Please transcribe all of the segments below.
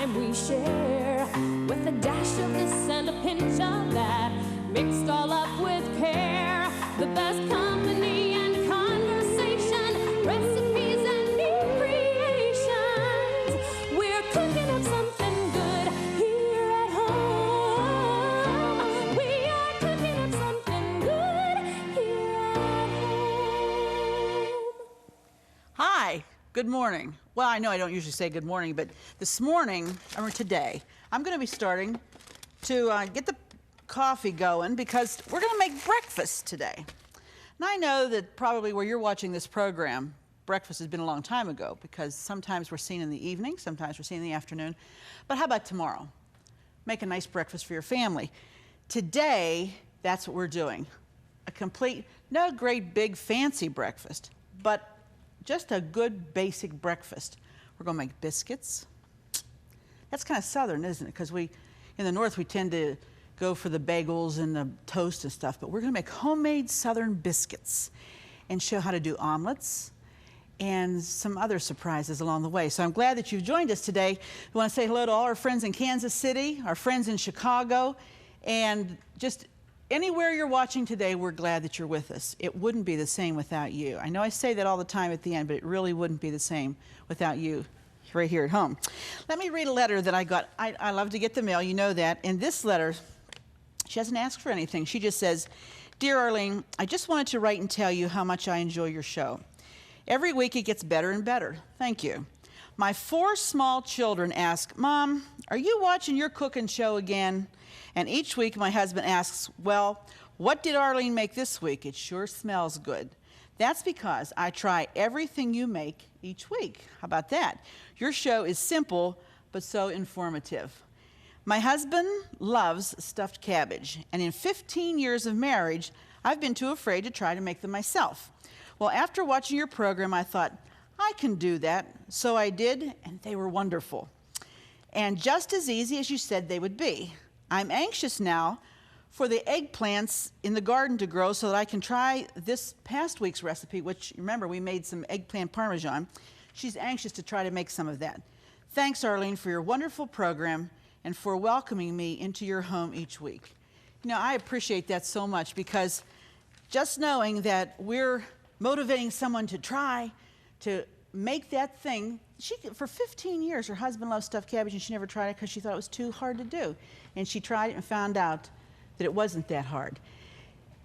time we share, with a dash of this and a pinch of that, mixed all up with care. The best company and conversation, recipes and new creations. We're cooking up something good here at home. We are cooking up something good here at home. Hi, good morning. Well, I know I don't usually say good morning, but this morning, or today, I'm going to be starting to get the coffee going because we're going to make breakfast today. And I know that probably where you're watching this program, breakfast has been a long time ago because sometimes we're seen in the evening, sometimes we're seen in the afternoon. But how about tomorrow? Make a nice breakfast for your family. Today, that's what we're doing. A complete, no great big fancy breakfast, but just a good basic breakfast. We're going to make biscuits. That's kind of southern, isn't it? Because in the north, we tend to go for the bagels and the toast and stuff, but we're going to make homemade southern biscuits and show how to do omelets and some other surprises along the way. So I'm glad that you've joined us today. We want to say hello to all our friends in Kansas City, our friends in Chicago, and just anywhere you're watching today, we're glad that you're with us. It wouldn't be the same without you. I know I say that all the time at the end, but it really wouldn't be the same without you right here at home. Let me read a letter that I got. I love to get the mail, you know that. In this letter, she doesn't ask for anything. She just says, "Dear Arlene, I just wanted to write and tell you how much I enjoy your show. Every week it gets better and better. Thank you. My 4 small children ask, 'Mom, are you watching your cooking show again?' And each week my husband asks, 'Well, what did Arlene make this week? It sure smells good.' That's because I try everything you make each week. How about that? Your show is simple, but so informative. My husband loves stuffed cabbage, and in 15 years of marriage, I've been too afraid to try to make them myself. Well, after watching your program, I thought, I can do that. So I did, and they were wonderful. And just as easy as you said they would be. I'm anxious now for the eggplants in the garden to grow so that I can try this past week's recipe, which, remember, we made some eggplant parmesan. She's anxious to try to make some of that. Thanks, Arlene, for your wonderful program and for welcoming me into your home each week." You know, I appreciate that so much because just knowing that we're motivating someone to try to make that thing. For 15 years, her husband loved stuffed cabbage, and she never tried it because she thought it was too hard to do. And she tried it and found out that it wasn't that hard.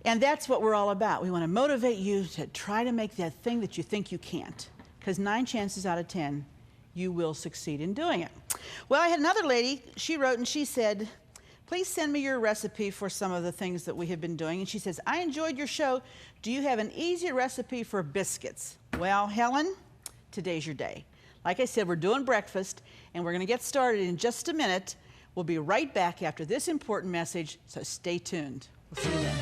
And that's what we're all about. We want to motivate you to try to make that thing that you think you can't, because 9 chances out of 10, you will succeed in doing it. Well, I had another lady, she wrote and she said, "Please send me your recipe for some of the things that we have been doing." And she says, "I enjoyed your show. Do you have an easy recipe for biscuits?" Well, Helen, today's your day. Like I said, we're doing breakfast, and we're going to get started in just a minute. We'll be right back after this important message, so stay tuned. We'll see you then.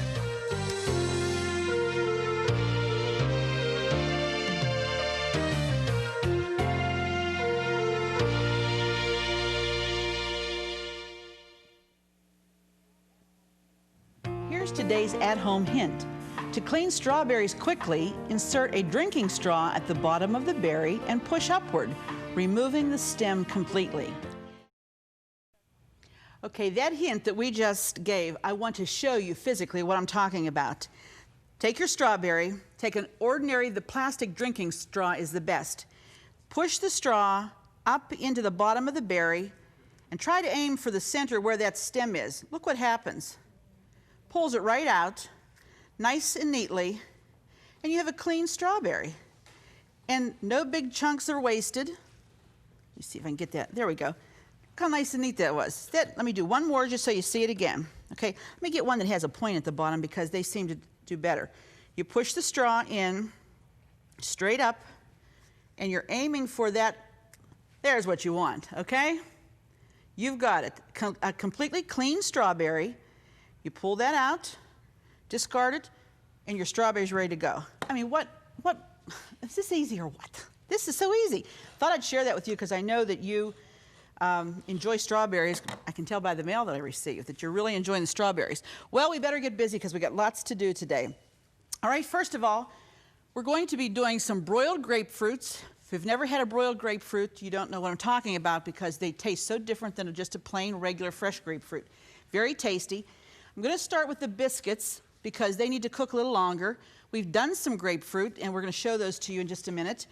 Here's today's at-home hint. To clean strawberries quickly, insert a drinking straw at the bottom of the berry and push upward, removing the stem completely. Okay, that hint that we just gave, I want to show you physically what I'm talking about. Take your strawberry, take an ordinary, the plastic drinking straw is the best. Push the straw up into the bottom of the berry and try to aim for the center where that stem is. Look what happens. Pulls it right out, nice and neatly, and you have a clean strawberry. And no big chunks are wasted. Let me see if I can get that. There we go. Look how nice and neat that was. Let me do one more just so you see it again. Okay, let me get one that has a point at the bottom because they seem to do better. You push the straw in straight up, and you're aiming for that. There's what you want, okay? You've got it. A completely clean strawberry. You pull that out, discard it, and your strawberry's ready to go. I mean, what, is this easy or what? This is so easy. Thought I'd share that with you because I know that you enjoy strawberries. I can tell by the mail that I received that you're really enjoying the strawberries. Well, we better get busy because we got lots to do today. All right, first of all, we're going to be doing some broiled grapefruits, you've never had a broiled grapefruit, you don't know what I'm talking about because they taste so different than just a plain, regular, fresh grapefruit. Very tasty. I'm going to start with the biscuits because they need to cook a little longer. We've done some grapefruit, and we're going to show those to you in just a minute.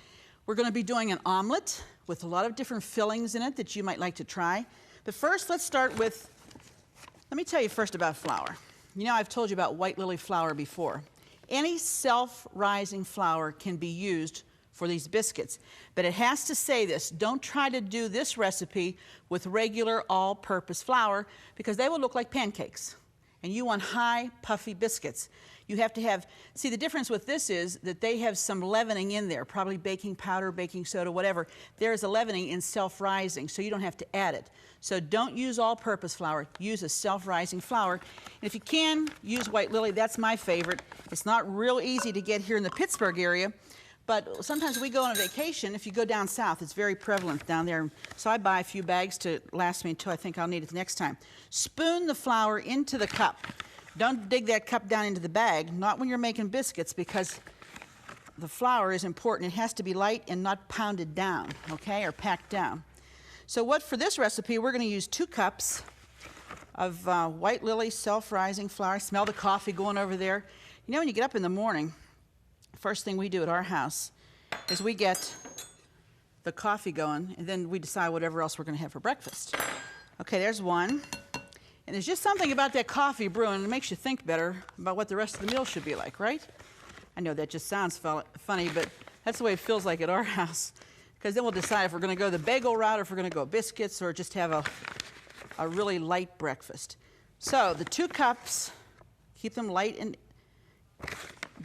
We're going to be doing an omelet with a lot of different fillings in it that you might like to try. But first, let's start with, let me tell you first about flour. You know, I've told you about white lily flour before. Any self-rising flour can be used for these biscuits, but it has to say this: don't try to do this recipe with regular all-purpose flour because they will look like pancakes, and you want high, puffy biscuits. You have to have, see, the difference with this is that they have some leavening in there, probably baking powder, baking soda, whatever. There is a leavening in self-rising, so you don't have to add it. So don't use all-purpose flour, use a self-rising flour. And if you can, use white lily, that's my favorite. It's not real easy to get here in the Pittsburgh area, but sometimes we go on a vacation. If you go down south, it's very prevalent down there. So I buy a few bags to last me until I think I'll need it the next time. Spoon the flour into the cup. Don't dig that cup down into the bag, not when you're making biscuits, because the flour is important. It has to be light and not pounded down, okay, or packed down. So what for this recipe, we're going to use 2 cups of white lily self-rising flour. Smell the coffee going over there. You know, when you get up in the morning, first thing we do at our house is we get the coffee going, and then we decide whatever else we're going to have for breakfast. Okay, there's one. And there's just something about that coffee brewing that makes you think better about what the rest of the meal should be like, right? I know that just sounds funny, but that's the way it feels like at our house. Because then we'll decide if we're going to go the bagel route or if we're going to go biscuits or just have a really light breakfast. So the 2 cups, keep them light and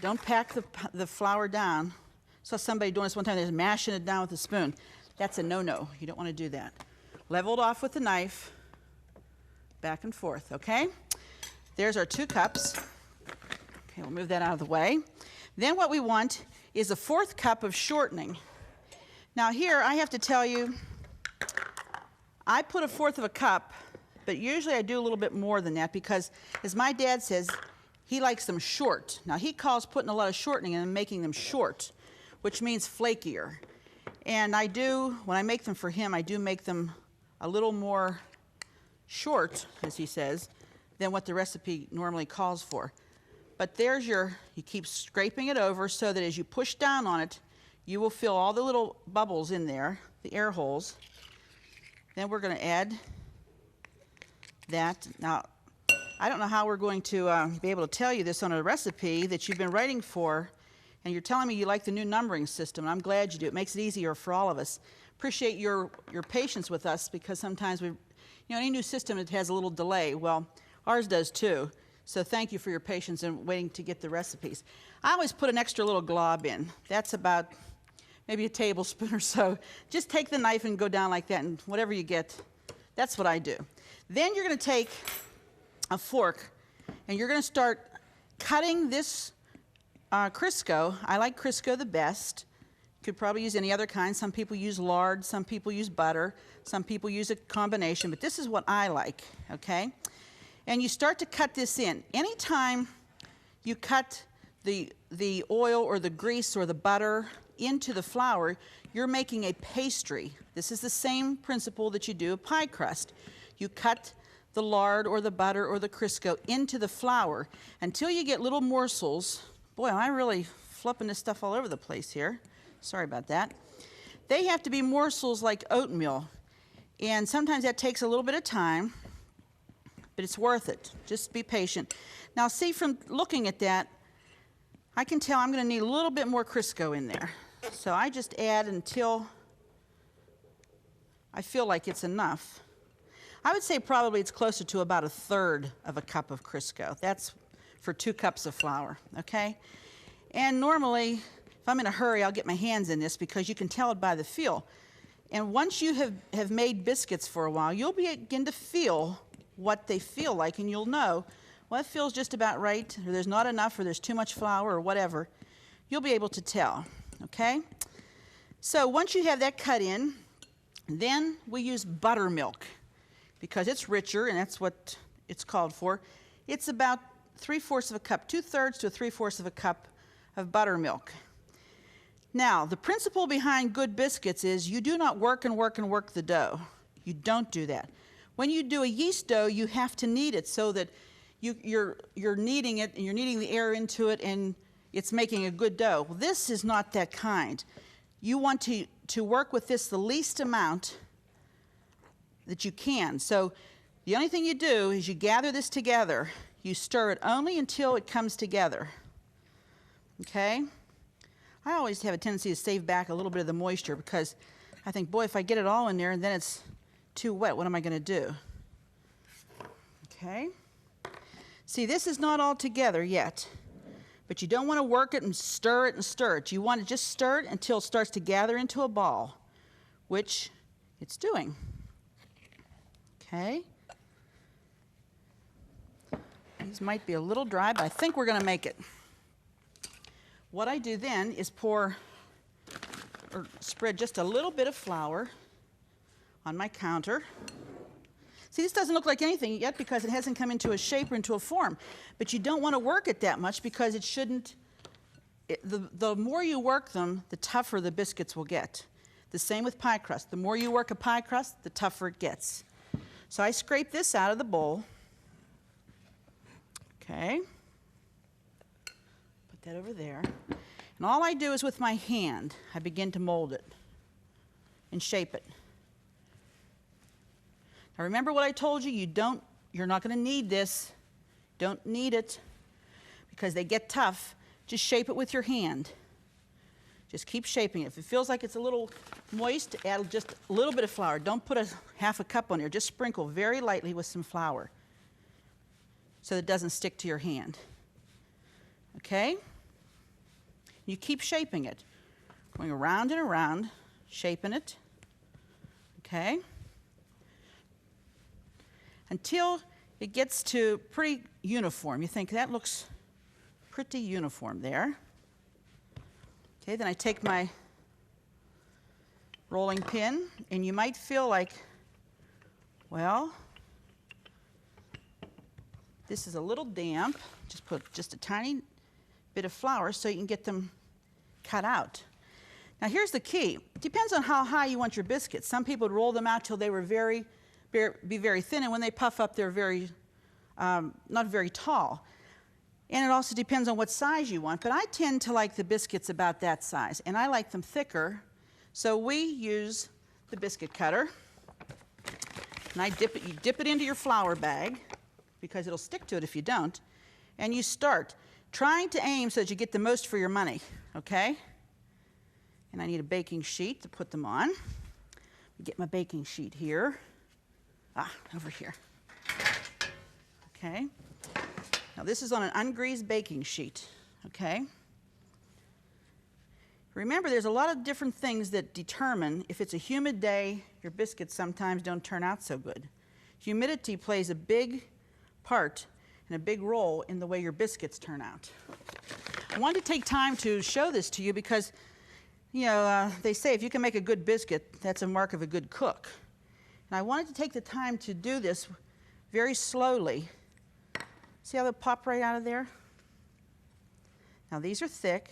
don't pack the flour down. I saw somebody doing this one time, they're mashing it down with a spoon. That's a no-no. You don't want to do that. Level it off with a knife. Back and forth, okay? There's our 2 cups. Okay, we'll move that out of the way. Then what we want is a 4th cup of shortening. Now here, I have to tell you, I put a 1/4 of a cup, but usually I do a little bit more than that because, as my dad says, he likes them short. Now he calls putting a lot of shortening in and making them short, which means flakier. And I do, when I make them for him, I do make them a little more short, as he says, than what the recipe normally calls for. But there's you keep scraping it over so that as you push down on it, you will feel all the little bubbles in there, the air holes. Then we're going to add that. Now, I don't know how we're going to be able to tell you this on a recipe that you've been writing for, and you're telling me you like the new numbering system, and I'm glad you do. It makes it easier for all of us. Appreciate your patience with us because sometimes any new system, it has a little delay. Well, ours does too. So thank you for your patience in waiting to get the recipes. I always put an extra little glob in. That's about maybe a tablespoon or so. Just take the knife and go down like that, and whatever you get, that's what I do. Then you're going to take a fork, and you're going to start cutting this Crisco. I like Crisco the best. You could probably use any other kind. Some people use lard, some people use butter, some people use a combination, but this is what I like, okay? And you start to cut this in. Anytime you cut the oil or the grease or the butter into the flour, you're making a pastry. This is the same principle that you do a pie crust. You cut the lard or the butter or the Crisco into the flour until you get little morsels. Boy, am I really flipping this stuff all over the place here. Sorry about that. They have to be morsels like oatmeal, and sometimes that takes a little bit of time, but it's worth it. Just be patient. Now see, from looking at that, I can tell I'm going to need a little bit more Crisco in there. So I just add until I feel like it's enough. I would say probably it's closer to about 1/3 of a cup of Crisco. That's for 2 cups of flour, okay? And normally, if I'm in a hurry, I'll get my hands in this because you can tell it by the feel. And once you have made biscuits for a while, you'll begin to feel what they feel like, and you'll know, well, it feels just about right, or there's not enough, or there's too much flour, or whatever. You'll be able to tell, okay? So once you have that cut in, then we use buttermilk because it's richer, and that's what it's called for. It's about 3/4 of a cup, 2/3 to 3/4 of a cup of buttermilk. Now, the principle behind good biscuits is you do not work and work and work the dough. You don't do that. When you do a yeast dough, you have to knead it so that you're kneading it, and you're kneading the air into it, and it's making a good dough. Well, this is not that kind. You want to work with this the least amount that you can. So the only thing you do is you gather this together. You stir it only until it comes together. Okay? I always have a tendency to save back a little bit of the moisture because I think, boy, if I get it all in there and then it's too wet, what am I going to do? Okay? See, this is not all together yet, but you don't want to work it and stir it and stir it. You want to just stir it until it starts to gather into a ball, which it's doing. Okay? These might be a little dry, but I think we're going to make it. What I do then is pour or spread just a little bit of flour on my counter. See, this doesn't look like anything yet because it hasn't come into a shape or into a form. But you don't want to work it that much because it shouldn't. The more you work them, the tougher the biscuits will get. The same with pie crust. The more you work a pie crust, the tougher it gets. So I scrape this out of the bowl. Okay. Put that over there. And all I do is with my hand, I begin to mold it and shape it. Now remember what I told you, you're not going to knead this. Don't knead it because they get tough. Just shape it with your hand. Just keep shaping it. If it feels like it's a little moist, add just a little bit of flour. Don't put half a cup on here. Just sprinkle very lightly with some flour so that it doesn't stick to your hand. Okay? You keep shaping it. Going around and around, shaping it. Okay? Until it gets to pretty uniform. You think that looks pretty uniform there. Okay, then I take my rolling pin, and you might feel like, well, this is a little damp. Just put just a tiny bit of flour so you can get them cut out. Now here's the key. It depends on how high you want your biscuits. Some people would roll them out till they were be very thin, and when they puff up, they're not very tall. And it also depends on what size you want, but I tend to like the biscuits about that size, and I like them thicker, so we use the biscuit cutter, and you dip it into your flour bag, because it'll stick to it if you don't, and you start trying to aim so that you get the most for your money, okay? And I need a baking sheet to put them on. Get my baking sheet here. Over here. Okay. Now this is on an ungreased baking sheet, okay? Remember, there's a lot of different things that determine if it's a humid day, your biscuits sometimes don't turn out so good. Humidity plays a big part and a big role in the way your biscuits turn out. I wanted to take time to show this to you because, they say if you can make a good biscuit, that's a mark of a good cook. And I wanted to take the time to do this very slowly. See how they pop right out of there? Now these are thick.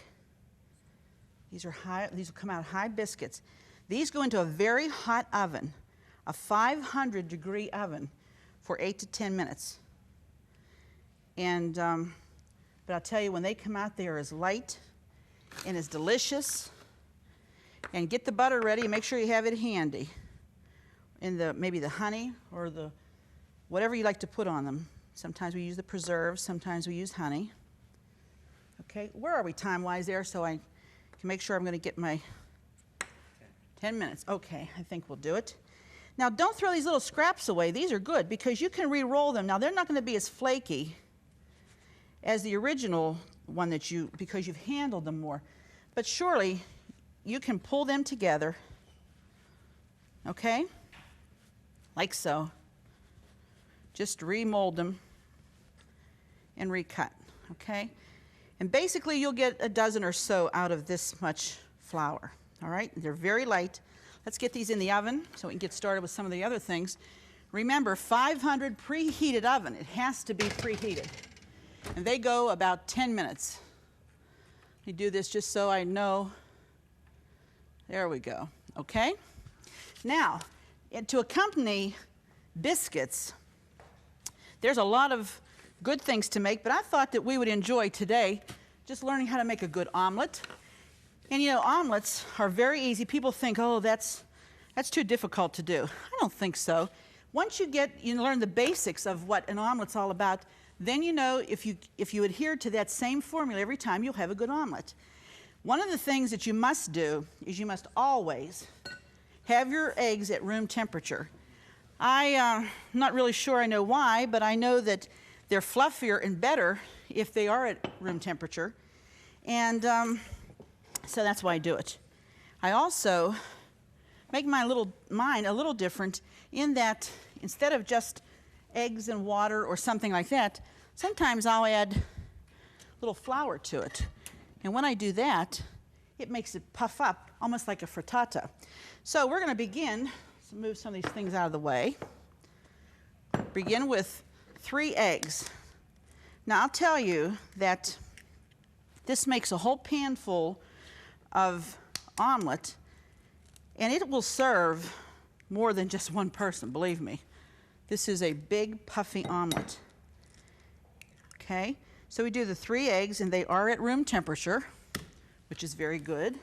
These are high. These will come out high biscuits. These go into a very hot oven, a 500-degree oven, for 8 to 10 minutes. And but I'll tell you, when they come out, they are as light and as delicious. And get the butter ready and make sure you have it handy. Maybe the honey or whatever you like to put on them. Sometimes we use the preserves, sometimes we use honey. Okay, where are we time-wise there so I can make sure I'm going to get my 10 minutes. Okay, I think we'll do it. Now don't throw these little scraps away. These are good because you can re-roll them. Now they're not going to be as flaky as the original one because you've handled them more. But surely you can pull them together, okay? Like so. Just remold them and recut, okay? And basically you'll get a dozen or so out of this much flour, all right? They're very light. Let's get these in the oven so we can get started with some of the other things. Remember, 500 preheated oven. It has to be preheated. And they go about 10 minutes. You do this just so I know There we go. Okay? Now, to accompany biscuits, there's a lot of good things to make, but I thought that we would enjoy today just learning how to make a good omelet. And you know, omelets are very easy. People think, oh, that's too difficult to do. I don't think so. Once you learn the basics of what an omelet's all about, then you know if you adhere to that same formula every time, you'll have a good omelet. One of the things that you must do is you must always have your eggs at room temperature. I'm not really sure I know why, but I know that they're fluffier and better if they are at room temperature. And so that's why I do it. I also make mine a little different in that instead of just eggs and water or something like that, sometimes I'll add a little flour to it. And when I do that, it makes it puff up almost like a frittata. So we're going to begin, so move some of these things out of the way. Begin with 3 eggs. Now I'll tell you that this makes a whole pan full of omelet, and it will serve more than just one person, believe me. This is a big, puffy omelet. Okay, so we do the 3 eggs, and they are at room temperature, which is very good.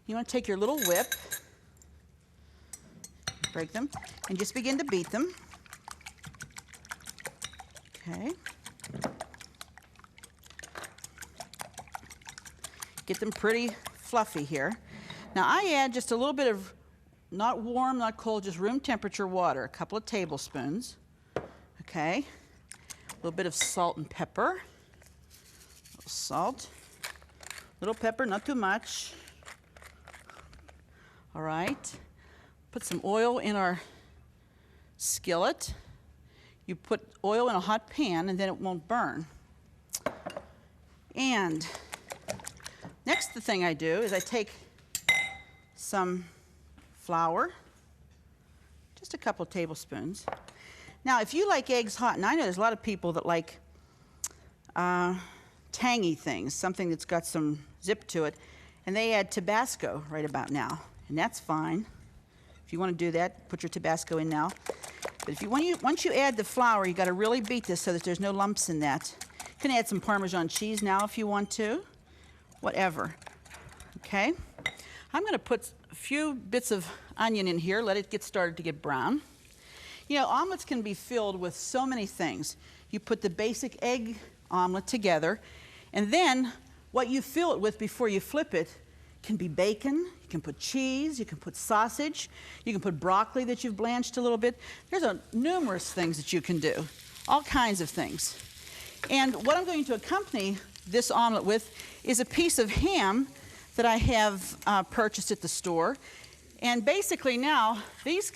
You want to take your little whip, break them, and just begin to beat them. Okay. Get them pretty fluffy here. Now I add just a little bit of, not warm, not cold, just room temperature water, a couple of tablespoons. Okay. A little bit of salt and pepper. A little salt. Little pepper, not too much. All right. Put some oil in our skillet. You put oil in a hot pan and then it won't burn. And next, the thing I do is I take some flour, just a couple of tablespoons. Now, if you like eggs hot, and I know there's a lot of people that like tangy things, something that's got some zip to it, and they add Tabasco right about now, and that's fine. If you want to do that, put your Tabasco in now. But once you add the flour, you got to really beat this so that there's no lumps in that. You can add some Parmesan cheese now if you want to, whatever. Okay, I'm going to put a few bits of onion in here, let it get started to get brown. You know, omelets can be filled with so many things. You put the basic egg omelet together, and then what you fill it with before you flip it can be bacon, you can put cheese, you can put sausage, you can put broccoli that you've blanched a little bit. There's numerous things that you can do, all kinds of things. And what I'm going to accompany this omelet with is a piece of ham that I have purchased at the store. And basically now, these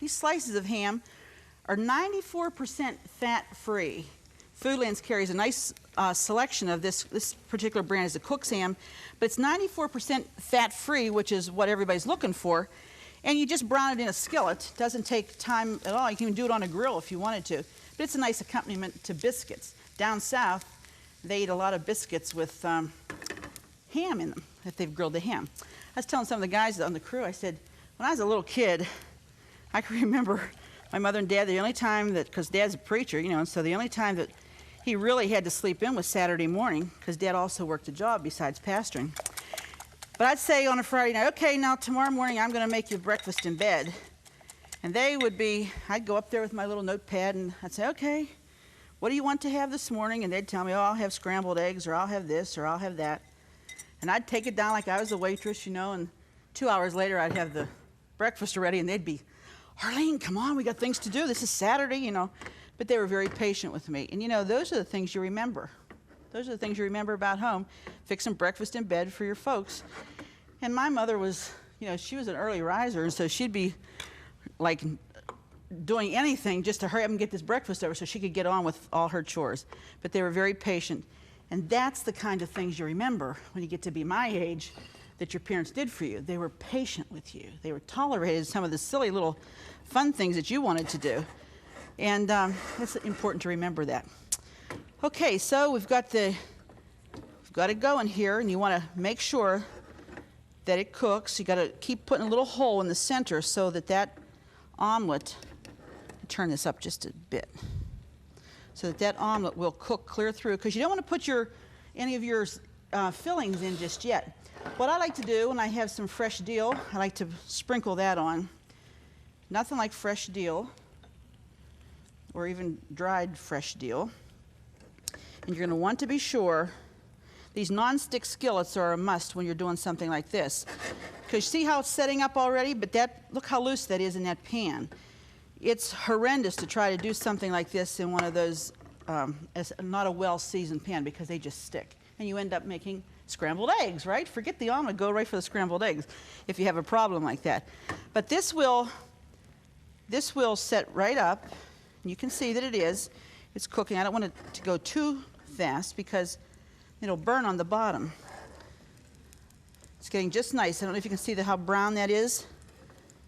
slices of ham are 94% fat-free. Foodlands carries a nice selection of this particular brand is a Cook's ham, but it's 94% fat-free, which is what everybody's looking for. And you just brown it in a skillet. It doesn't take time at all. You can even do it on a grill if you wanted to. But it's a nice accompaniment to biscuits. Down south, they eat a lot of biscuits with ham in them, if they've grilled the ham. I was telling some of the guys on the crew, I said, when I was a little kid, I can remember my mother and dad, the only time that, because Dad's a preacher, you know, and so the only time that he really had to sleep in was Saturday morning, because Dad also worked a job besides pastoring. But I'd say on a Friday night, okay, now tomorrow morning I'm going to make you breakfast in bed. And I'd go up there with my little notepad and I'd say, okay, what do you want to have this morning? And they'd tell me, oh, I'll have scrambled eggs, or I'll have this, or I'll have that. And I'd take it down like I was a waitress, you know, and 2 hours later I'd have the breakfast ready, and they'd be, Arlene, come on, we got things to do. This is Saturday, you know. But they were very patient with me. And, you know, those are the things you remember. Those are the things you remember about home, fixing breakfast in bed for your folks. And my mother was, you know, she was an early riser, and so she'd be, like, doing anything just to hurry up and get this breakfast over so she could get on with all her chores. But they were very patient. And that's the kind of things you remember when you get to be my age that your parents did for you. They were patient with you. They were tolerated some of the silly little fun things that you wanted to do. And it's important to remember that. Okay, so we've got it going here, and you want to make sure that it cooks. You got to keep putting a little hole in the center so that that omelet, turn this up just a bit, so that that omelet will cook clear through, because you don't want to put any of your fillings in just yet. What I like to do when I have some fresh dill, I like to sprinkle that on. Nothing like fresh dill, or even dried fresh dill. And you're going to want to be sure these non-stick skillets are a must when you're doing something like this. Because you see how it's setting up already? But look how loose that is in that pan. It's horrendous to try to do something like this in one of those, not a well-seasoned pan, because they just stick. And you end up making scrambled eggs, right? Forget the omelet, go right for the scrambled eggs if you have a problem like that. But this will set right up. You can see that it's cooking. I don't want it to go too fast because it'll burn on the bottom. It's getting just nice. I don't know if you can see how brown that is.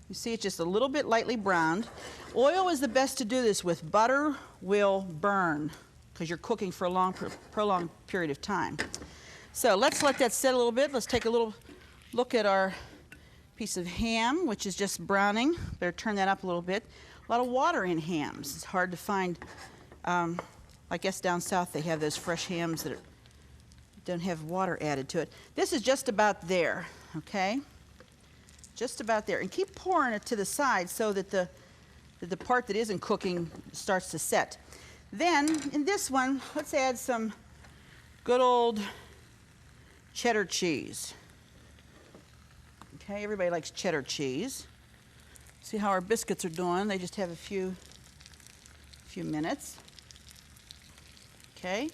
You see it's just a little bit lightly browned. Oil is the best to do this with. Butter will burn because you're cooking for a prolonged period of time. So let's let that set a little bit. Let's take a little look at our piece of ham, which is just browning. Better turn that up a little bit. A lot of water in hams. It's hard to find. I guess down south they have those fresh hams that don't have water added to it. This is just about there, okay? Just about there. And keep pouring it to the side so that the part that isn't cooking starts to set. Then, in this one, let's add some good old cheddar cheese. Okay, everybody likes cheddar cheese. See how our biscuits are doing. They just have a few minutes. Okay,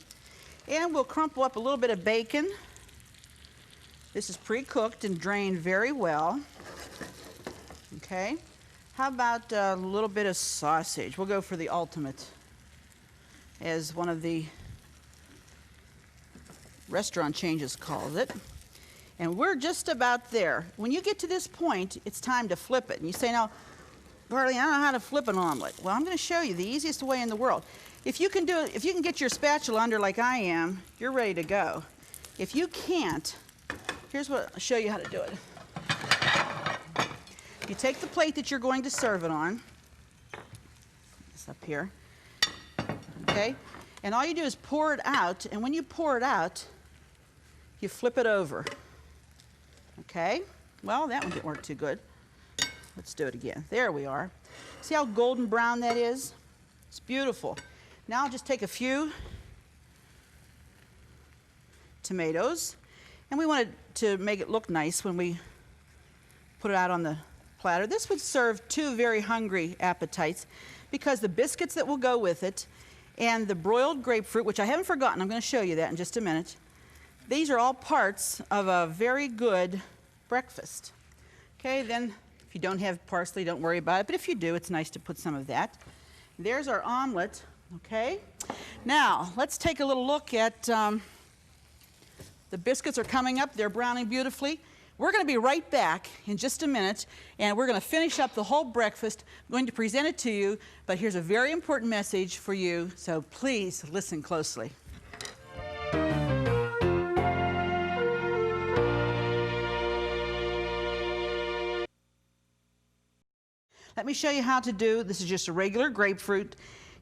and we'll crumple up a little bit of bacon. This is pre-cooked and drained very well. Okay, how about a little bit of sausage? We'll go for the ultimate, as one of the restaurant changes calls it. And we're just about there. When you get to this point, it's time to flip it. And you say, now, Arlene, I don't know how to flip an omelet. Well, I'm going to show you the easiest way in the world. If you can do it, if you can get your spatula under like I am, you're ready to go. If you can't, here's what I'll show you how to do it. You take the plate that you're going to serve it on. It's up here. Okay? And all you do is pour it out, and when you pour it out, you flip it over. Okay? Well, that one didn't work too good. Let's do it again. There we are. See how golden brown that is? It's beautiful. Now I'll just take a few tomatoes, and we wanted to make it look nice when we put it out on the platter. This would serve two very hungry appetites, because the biscuits that will go with it and the broiled grapefruit, which I haven't forgotten, I'm going to show you that in just a minute. These are all parts of a very good breakfast. Okay, then if you don't have parsley, don't worry about it, but if you do, it's nice to put some of that. There's our omelet. Okay, now let's take a little look at the biscuits are coming up. They're browning beautifully. We're going to be right back in just a minute, and we're going to finish up the whole breakfast. I'm going to present it to you, but here's a very important message for you, so please listen closely. Let me show you how to do, this is just a regular grapefruit.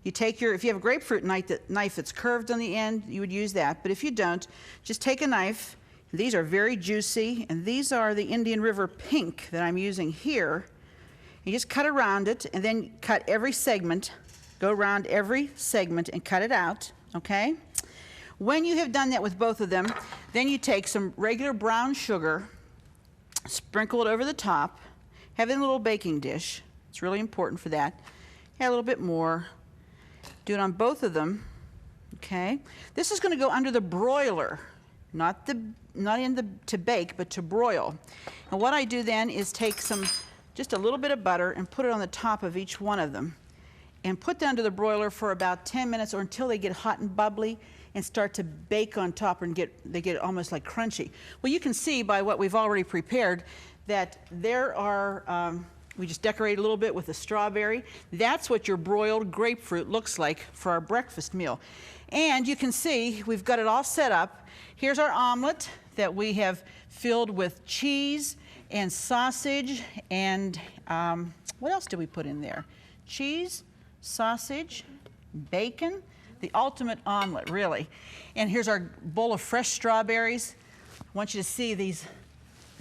You take if you have a grapefruit knife that's curved on the end, you would use that. But if you don't, just take a knife. These are very juicy, and these are the Indian River Pink that I'm using here. You just cut around it, and then cut every segment. Go around every segment and cut it out, okay? When you have done that with both of them, then you take some regular brown sugar, sprinkle it over the top, have it in a little baking dish. It's really important for that. Add a little bit more. Do it on both of them, okay? This is going to go under the broiler, not to bake, but to broil. And what I do then is take just a little bit of butter and put it on the top of each one of them, and put them under the broiler for about 10 minutes or until they get hot and bubbly and start to bake on top and they get almost like crunchy. Well, you can see by what we've already prepared that there are. We just decorate a little bit with a strawberry. That's what your broiled grapefruit looks like for our breakfast meal. And you can see we've got it all set up. Here's our omelet. that we have filled with cheese and sausage and what else did we put in there? Cheese, sausage, bacon, the ultimate omelet, really. And here's our bowl of fresh strawberries. I want you to see these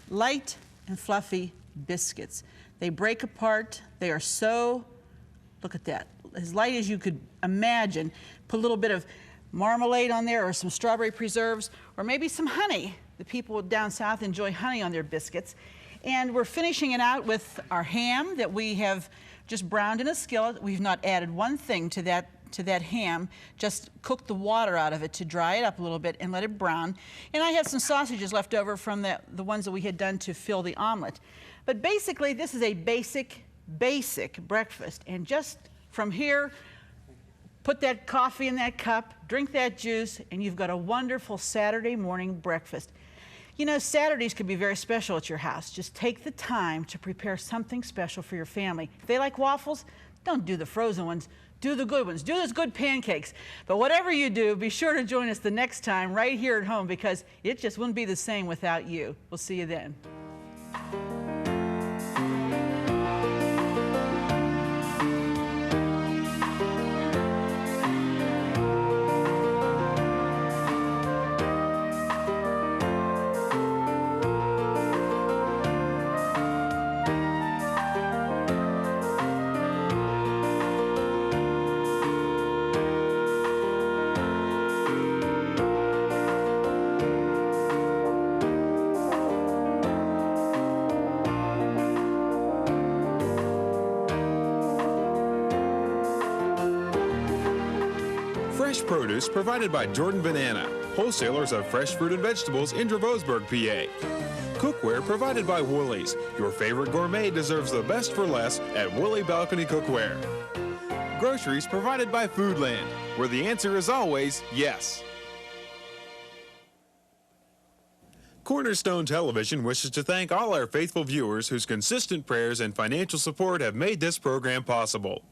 light and fluffy biscuits. They break apart. They are so, look at that, as light as you could imagine. Put a little bit of marmalade on there or some strawberry preserves or maybe some honey. The people down south enjoy honey on their biscuits. And we're finishing it out with our ham that we have just browned in a skillet. We've not added one thing to that ham, just cooked the water out of it to dry it up a little bit and let it brown. And I have some sausages left over from the ones that we had done to fill the omelet. But basically, this is a basic breakfast. And just from here, put that coffee in that cup, drink that juice, and you've got a wonderful Saturday morning breakfast. You know, Saturdays could be very special at your house. Just take the time to prepare something special for your family. If they like waffles, don't do the frozen ones. Do the good ones. Do those good pancakes. But whatever you do, be sure to join us the next time right here at home because it just wouldn't be the same without you. We'll see you then. Fresh produce provided by Jordan Banana, wholesalers of fresh fruit and vegetables in Dravosburg, PA. Cookware provided by Woolies. Your favorite gourmet deserves the best for less at Woolly Balcony Cookware. Groceries provided by Foodland, where the answer is always yes. Cornerstone Television wishes to thank all our faithful viewers whose consistent prayers and financial support have made this program possible.